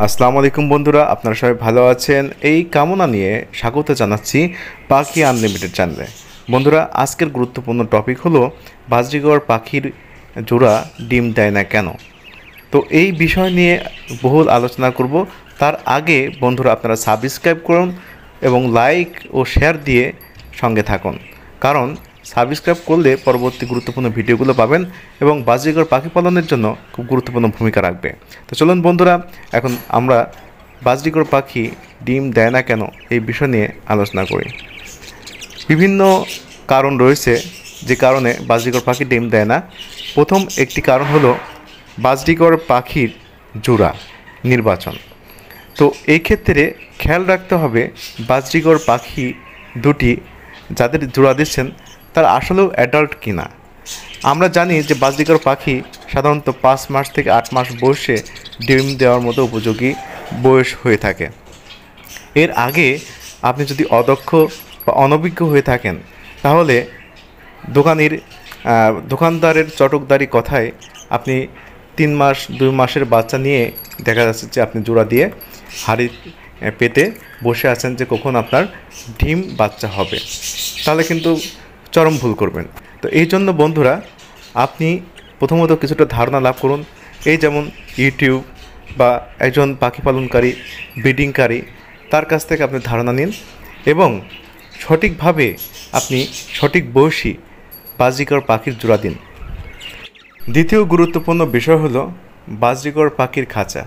আসসালামু আলাইকুম বন্ধুরা, আপনারা সবাই ভালো আছেন এই কামনা নিয়ে স্বাগত জানাচ্ছি পাখি আনলিমিটেড চ্যানেলে। বন্ধুরা, আজকের গুরুত্বপূর্ণ টপিক হলো বাজরিগর পাখির জোড়া ডিম দেয় না কেন। তো এই বিষয় নিয়ে বহুল আলোচনা করব। তার আগে বন্ধুরা, আপনারা সাবস্ক্রাইব করুন এবং লাইক ও শেয়ার দিয়ে সঙ্গে থাকুন, কারণ সাবস্ক্রাইব করলে পরবর্তী গুরুত্বপূর্ণ ভিডিওগুলো পাবেন এবং বাজরিগর পাখি পালনের জন্য খুব গুরুত্বপূর্ণ ভূমিকা রাখবে। তো চলুন বন্ধুরা, এখন আমরা বাজরিগর পাখি ডিম দেয় না কেন এই বিষয় নিয়ে আলোচনা করি। বিভিন্ন কারণ রয়েছে যে কারণে বাজরিগর পাখি ডিম দেয় না। প্রথম একটি কারণ হলো বাজরিগর পাখির জোড়া নির্বাচন। তো এই ক্ষেত্রে খেয়াল রাখতে হবে বাজরিগর পাখি দুটি যাদের জোড়া দিচ্ছেন তারা আসলেও অ্যাডাল্ট কিনা। আমরা জানি যে বাজরিগর পাখি সাধারণত 5 মাস থেকে 8 মাস বয়সে ডিম দেওয়ার মতো উপযোগী বয়স হয়ে থাকে। এর আগে আপনি যদি অদক্ষ বা অনভিজ্ঞ হয়ে থাকেন তাহলে দোকানদারের চটকদারি কথায় আপনি 3 মাস 2 মাসের বাচ্চা নিয়ে দেখা যাচ্ছে যে আপনি জোড়া দিয়ে হাড়ি পেতে বসে আছেন যে কখন আপনার ডিম বাচ্চা হবে, তাহলে কিন্তু চরম ভুল করবেন। তো এই জন্য বন্ধুরা, আপনি প্রথমত কিছুটা ধারণা লাভ করুন। এই যেমন ইউটিউব বা একজন পাখি পালনকারী ব্রিডিংকারী তার কাছ থেকে আপনি ধারণা নিন এবং সঠিকভাবে আপনি সঠিক বয়সী বাজরিগর পাখির জোড়া দিন। দ্বিতীয় গুরুত্বপূর্ণ বিষয় হলো বাজরিগর পাখির খাঁচা।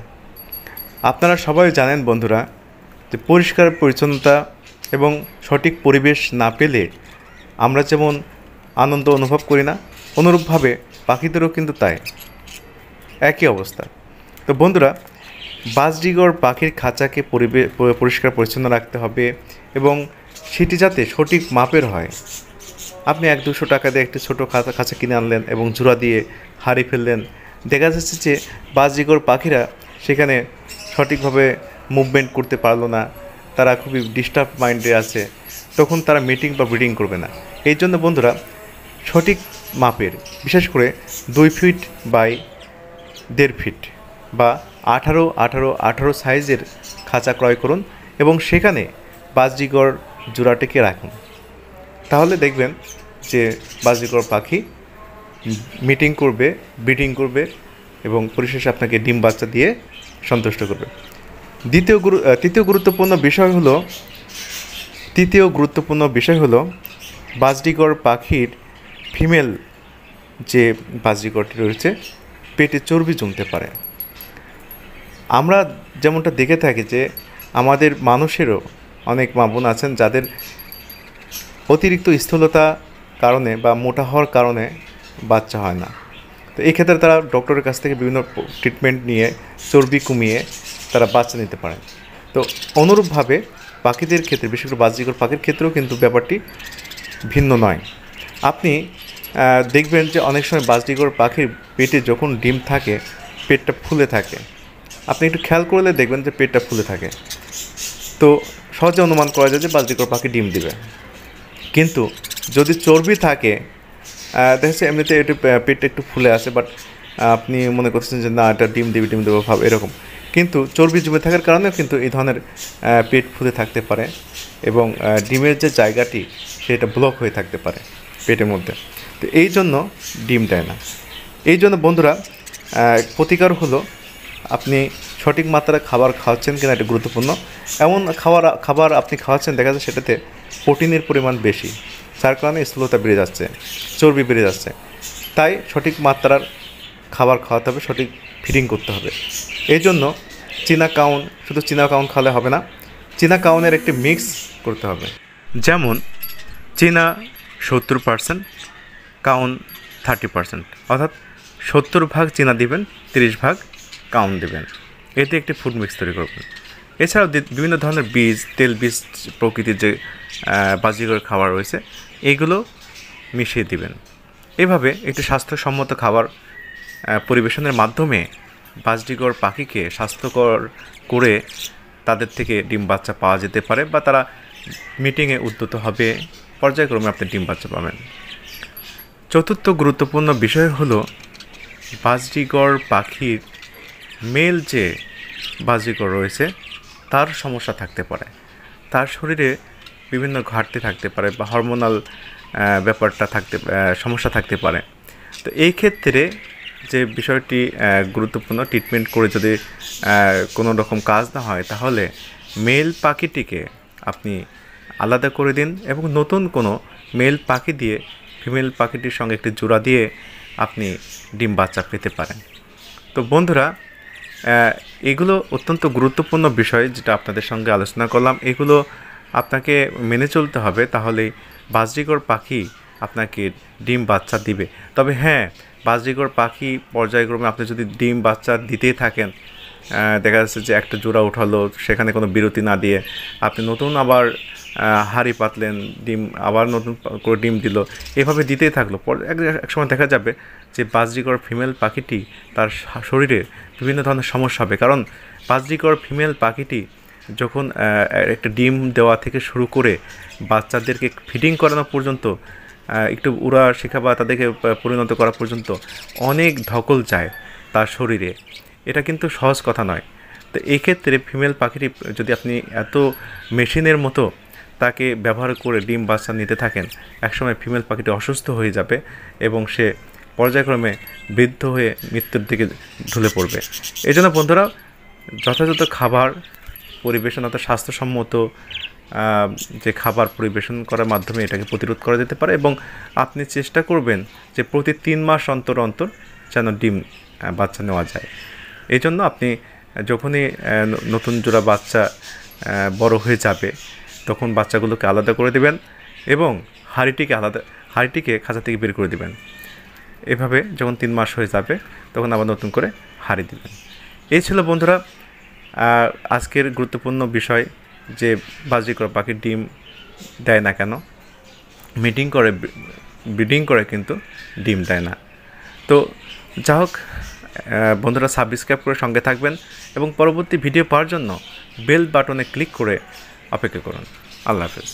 আপনারা সবাই জানেন বন্ধুরা যে পরিষ্কার পরিচ্ছন্নতা এবং সঠিক পরিবেশ না পেলে আমরা যেমন আনন্দ অনুভব করি না, অনুরূপভাবে পাখিদেরও কিন্তু তাই একই অবস্থা। তো বন্ধুরা, বাজরিগর পাখির খাঁচাকে পরিষ্কার পরিচ্ছন্ন রাখতে হবে এবং সেটি যাতে সঠিক মাপের হয়। আপনি 100-200 টাকা দিয়ে একটি ছোটো খাঁচা কিনে আনলেন এবং জোড়া দিয়ে হাড়ি ফেললেন, দেখা যাচ্ছে যে বাজরিগর পাখিরা সেখানে সঠিকভাবে মুভমেন্ট করতে পারলো না, তারা খুবই ডিস্টার্ব মাইন্ডে আছে, তখন তারা মিটিং বা ব্রিডিং করবে না। এই জন্য বন্ধুরা, সঠিক মাপের বিশেষ করে 2 ফিট বাই 1.5 ফিট বা 18 সাইজের খাঁচা ক্রয় করুন এবং সেখানে বাজরিগর জোড়াটিকে রাখুন। তাহলে দেখবেন যে বাজরিগর পাখি মিটিং করবে, ব্রিডিং করবে এবং পরিশেষে আপনাকে ডিম বাচ্চা দিয়ে সন্তুষ্ট করবে। তৃতীয় গুরুত্বপূর্ণ বিষয় হলো বাজরিগর পাখির ফিমেল যে বাজরিগরটি রয়েছে পেটে চর্বি জমতে পারে। আমরা যেমনটা দেখে থাকি যে আমাদের মানুষেরও অনেক মা বোন আছেন যাদের অতিরিক্ত স্থূলতা কারণে বা মোটা হওয়ার কারণে বাচ্চা হয় না। তো এই ক্ষেত্রে তারা ডক্টরের কাছ থেকে বিভিন্ন ট্রিটমেন্ট নিয়ে চর্বি কমিয়ে তারা বাচ্চা নিতে পারেন। তো অনুরূপভাবে পাখিদের ক্ষেত্রে, বিশেষ করে বাজরিগর পাখির ক্ষেত্রেও কিন্তু ব্যাপারটি ভিন্ন নয়। আপনি দেখবেন যে অনেক সময় বাজরিগর পাখির পেটে যখন ডিম থাকে পেটটা ফুলে থাকে। আপনি একটু খেয়াল করলে দেখবেন যে পেটটা ফুলে থাকে। তো সহজে অনুমান করা যায় যে বাজরিগর পাখি ডিম দিবে। কিন্তু যদি চর্বি থাকে, দেখা যাচ্ছে এমনিতে একটু পেটটা একটু ফুলে আসে, বাট আপনি মনে করছেন যে না এটা ডিম দেবো ভাব এরকম, কিন্তু চর্বি জমে থাকার কারণেও কিন্তু এই ধরনের পেট ফুলে থাকতে পারে এবং ডিমের যে জায়গাটি সেটা ব্লক হয়ে থাকতে পারে পেটের মধ্যে। তো এই জন্য ডিম দেয় না। এই জন্য বন্ধুরা, প্রতিকার হলো আপনি সঠিক মাত্রায় খাবার খাওয়াচ্ছেন কিনা এটা গুরুত্বপূর্ণ। এমন খাবার আপনি খাওয়াচ্ছেন দেখা যাচ্ছে সেটাতে প্রোটিনের পরিমাণ বেশি, যার কারণে স্থূলতা বেড়ে যাচ্ছে, চর্বি বেড়ে যাচ্ছে। তাই সঠিক মাত্রার খাবার খাওয়াতে হবে, সঠিক ফিডিং করতে হবে। এই জন্য শুধু চীনা কাউন খাওয়ালে হবে না, চীনা কাউনের একটি মিক্স করতে হবে। যেমন চীনা 70%, কাউন 30%, অর্থাৎ 70 ভাগ চীনা দিবেন, 30 ভাগ কাউন দেবেন। এতে একটি ফুড মিক্স তৈরি করবেন। এছাড়াও বিভিন্ন ধরনের বীজ, তেল বীজ প্রকৃতির যে বাজরিগর খাবার রয়েছে এইগুলো মিশিয়ে দিবেন। এভাবে একটি স্বাস্থ্যসম্মত খাবার পরিবেশনের মাধ্যমে বাজরিগর পাখিকে স্বাস্থ্যকর করে তাদের থেকে ডিম বাচ্চা পাওয়া যেতে পারে বা তারা মিটিংয়ে উদ্যত হবে, পর্যায়ক্রমে আপনি ডিম বাচ্চা পাবেন। চতুর্থ গুরুত্বপূর্ণ বিষয় হলো বাজরিগর পাখির মেল যে বাজিকর রয়েছে তার সমস্যা থাকতে পারে, তার শরীরে বিভিন্ন ঘাটতি থাকতে পারে বা হরমোনাল ব্যাপারটা সমস্যা থাকতে পারে। তো এই ক্ষেত্রে যে বিষয়টি গুরুত্বপূর্ণ, ট্রিটমেন্ট করে যদি কোনো রকম কাজ না হয় তাহলে মেল পাখিটিকে আপনি আলাদা করে দিন এবং নতুন কোনো মেল পাখি দিয়ে ফিমেল পাখিটির সঙ্গে একটি জোড়া দিয়ে আপনি ডিম বাচ্চা পেতে পারেন। তো বন্ধুরা, এগুলো অত্যন্ত গুরুত্বপূর্ণ বিষয় যেটা আপনাদের সঙ্গে আলোচনা করলাম। এগুলো আপনাকে মেনে চলতে হবে, তাহলেই বাজরিগর পাখি আপনাকে ডিম বাচ্চা দিবে। তবে হ্যাঁ, বাজরিগর পাখি পর্যায়ক্রমে আপনি যদি ডিম বাচ্চা দিতেই থাকেন, দেখা যাচ্ছে যে একটা জোড়া উঠালো, সেখানে কোনো বিরতি না দিয়ে আপনি নতুন আবার হাঁড়ি পাতলেন, ডিম আবার নতুন করে ডিম দিল, এভাবে দিতেই থাকলো, এক সময় দেখা যাবে যে বাজরিগর ফিমেল পাখিটি তার শরীরে বিভিন্ন ধরনের সমস্যা হবে। কারণ বাজরিগর ফিমেল পাখিটি যখন একটা ডিম দেওয়া থেকে শুরু করে বাচ্চাদেরকে ফিডিং করানো পর্যন্ত, একটু উড়া শেখা বা তাদেরকে পরিণত করা পর্যন্ত অনেক ধকল যায় তার শরীরে। এটা কিন্তু সহজ কথা নয়। তো এই ক্ষেত্রে ফিমেল পাখিটি যদি আপনি এত মেশিনের মতো তাকে ব্যবহার করে ডিম বাচ্চা নিতে থাকেন, একসময় ফিমেল পাখিটি অসুস্থ হয়ে যাবে এবং সে পর্যায়ক্রমে বৃদ্ধ হয়ে মৃত্যুর দিকে ঢলে পড়বে। এই জন্য বন্ধুরা, যথাযথ খাবার পরিবেশন, অর্থাৎ স্বাস্থ্যসম্মত যে খাবার পরিবেশন করার মাধ্যমে এটাকে প্রতিরোধ করা যেতে পারে। এবং আপনি চেষ্টা করবেন যে প্রতি 3 মাস অন্তর অন্তর যেন ডিম বাচ্চা নেওয়া যায়। এই জন্য আপনি যখনই নতুন জোড়া বাচ্চা বড় হয়ে যাবে তখন বাচ্চাগুলোকে আলাদা করে দেবেন এবং হাঁড়িটিকে খাঁচা থেকে বের করে দেবেন। এভাবে যখন 3 মাস হয়ে যাবে তখন আবার নতুন করে হাঁড়ি দেবেন। এই ছিল বন্ধুরা আজকের গুরুত্বপূর্ণ বিষয়, যে বাজরিগর পাখি ডিম দেয় না কেন, ব্রিডিং করে কিন্তু ডিম দেয় না। তো যা হোক বন্ধুরা, সাবস্ক্রাইব করে সঙ্গে থাকবেন এবং পরবর্তী ভিডিও পাওয়ার জন্য বেল বাটনে ক্লিক করে অপেক্ষা করুন। আল্লাহ হাফেজ।